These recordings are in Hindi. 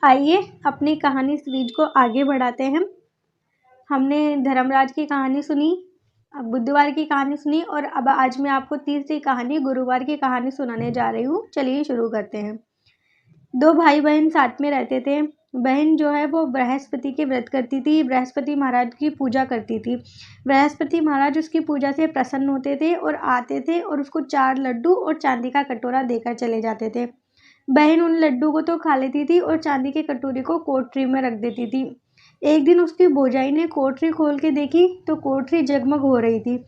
आइए अपनी कहानी सीरीज को आगे बढ़ाते हैं। हमने धर्मराज की कहानी सुनी, अब बुधवार की कहानी सुनी और अब आज मैं आपको तीसरी कहानी गुरुवार की कहानी सुनाने जा रही हूँ। चलिए शुरू करते हैं। दो भाई बहन साथ में रहते थे। बहन जो है वो बृहस्पति के व्रत करती थी, बृहस्पति महाराज की पूजा करती थी। बृहस्पति महाराज उसकी पूजा से प्रसन्न होते थे और आते थे और उसको 4 लड्डू और चांदी का कटोरा देकर चले जाते थे। बहन उन लड्डू को तो खा लेती थी और चांदी के कटोरे को कोठरी में रख देती थी। एक दिन उसकी भौजाई ने कोठरी खोल के देखी तो कोठरी जगमग हो रही थी।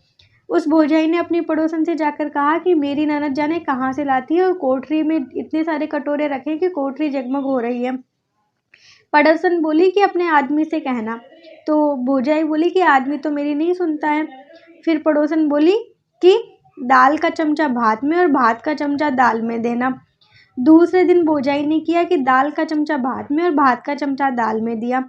उस भौजाई ने अपनी पड़ोसन से जाकर कहा कि मेरी ननद जाने कहाँ से लाती है और कोठरी में इतने सारे कटोरे रखे कि कोठरी जगमग हो रही है। पड़ोसन बोली कि अपने आदमी से कहना। तो भौजाई बोली कि आदमी तो मेरी नहीं सुनता है। फिर पड़ोसन बोली कि दाल का चमचा भात में और भात का चमचा दाल में देना। दूसरे दिन भौजाई ने किया कि दाल का चमचा भात में और भात का चमचा दाल में दिया।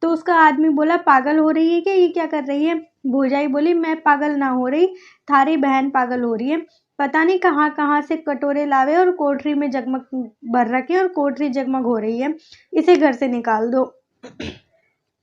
तो उसका आदमी बोला पागल हो रही है क्या, ये क्या कर रही है। भौजाई बोली मैं पागल ना हो रही, थारी बहन पागल हो रही है। पता नहीं कहाँ कहाँ से कटोरे लावे और कोठरी में जगमग भर रखे और कोठरी जगमग हो रही है, इसे घर से निकाल दो।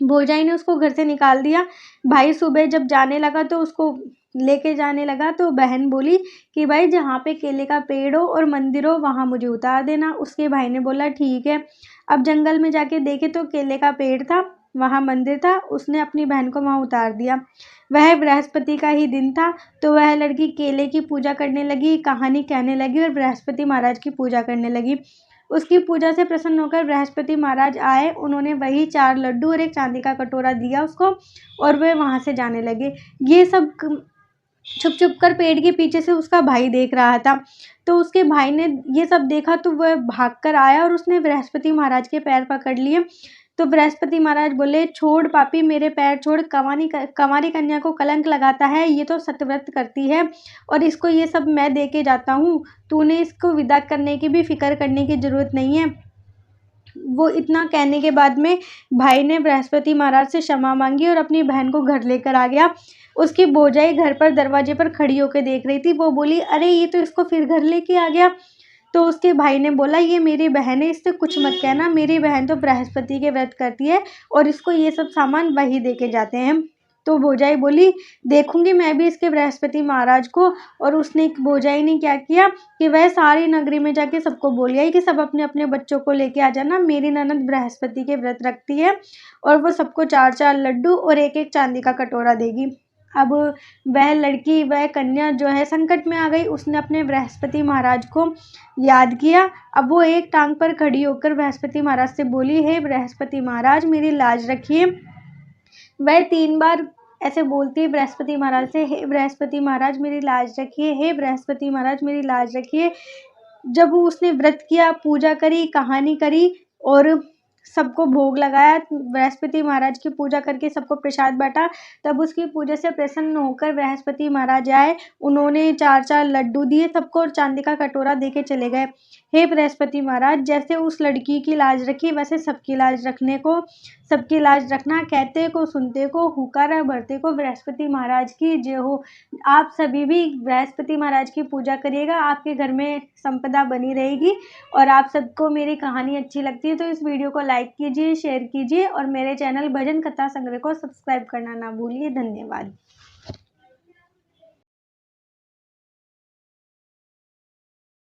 भौजाई ने उसको घर से निकाल दिया। भाई सुबह जब जाने लगा तो उसको लेके जाने लगा तो बहन बोली कि भाई जहाँ पे केले का पेड़ हो और मंदिर हो वहाँ मुझे उतार देना। उसके भाई ने बोला ठीक है। अब जंगल में जाके देखे तो केले का पेड़ था, वहाँ मंदिर था। उसने अपनी बहन को वहाँ उतार दिया। वह बृहस्पति का ही दिन था तो वह लड़की केले की पूजा करने लगी, कहानी कहने लगी और बृहस्पति महाराज की पूजा करने लगी। उसकी पूजा से प्रसन्न होकर बृहस्पति महाराज आए। उन्होंने वही 4 लड्डू और एक चांदी का कटोरा दिया उसको और वे वहाँ से जाने लगे। ये सब छुप छुप कर पेड़ के पीछे से उसका भाई देख रहा था। तो उसके भाई ने ये सब देखा तो वह भाग कर आया और उसने बृहस्पति महाराज के पैर पकड़ लिए। तो बृहस्पति महाराज बोले छोड़ पापी, मेरे पैर छोड़, कंवारी कन्या को कलंक लगाता है, ये तो सतव्रत करती है और इसको ये सब मैं दे के जाता हूँ। तूने इसको विदा करने की भी फिक्र करने की जरूरत नहीं है। वो इतना कहने के बाद में भाई ने बृहस्पति महाराज से क्षमा मांगी और अपनी बहन को घर लेकर आ गया। उसकी भौजाई घर पर दरवाजे पर खड़ी होकर देख रही थी। वो बोली अरे ये तो इसको फिर घर लेके आ गया। तो उसके भाई ने बोला ये मेरी बहन है, इससे कुछ मत कहना, मेरी बहन तो बृहस्पति के व्रत करती है और इसको ये सब सामान वही दे के जाते हैं। तो भौजाई बोली देखूंगी मैं भी इसके बृहस्पति महाराज को। और उसने भौजाई ने क्या किया कि वह सारी नगरी में जाके सबको बोल आई कि सब अपने अपने बच्चों को लेके आ जाना, मेरी ननद बृहस्पति के व्रत रखती है और वो सबको 4-4 लड्डू और एक एक चांदी का कटोरा देगी। अब वह लड़की, वह कन्या जो है संकट में आ गई। उसने अपने बृहस्पति महाराज को याद किया। अब वो एक टांग पर खड़ी होकर बृहस्पति महाराज से बोली हे बृहस्पति महाराज मेरी लाज रखिए। वह 3 बार ऐसे बोलती है बृहस्पति महाराज से, हे बृहस्पति महाराज मेरी लाज रखिए, हे बृहस्पति महाराज मेरी लाज रखिए। जब उसने व्रत किया, पूजा करी, कहानी करी और सबको भोग लगाया, बृहस्पति महाराज की पूजा करके सबको प्रसाद बांटा, तब उसकी पूजा से प्रसन्न होकर बृहस्पति महाराज आए। उन्होंने 4-4 लड्डू दिए सबको और चांदी का कटोरा देके चले गए। हे बृहस्पति महाराज जैसे उस लड़की की लाज रखी वैसे सबकी लाज रखना, कहते को सुनते को, हुकारा भरते को बृहस्पति महाराज की जय हो। आप सभी भी बृहस्पति महाराज की पूजा करिएगा, आपके घर में संपदा बनी रहेगी। और आप सबको मेरी कहानी अच्छी लगती है तो इस वीडियो को लाइक कीजिए, शेयर कीजिए और मेरे चैनल भजन कथा संग्रह को सब्सक्राइब करना ना भूलिए। धन्यवाद।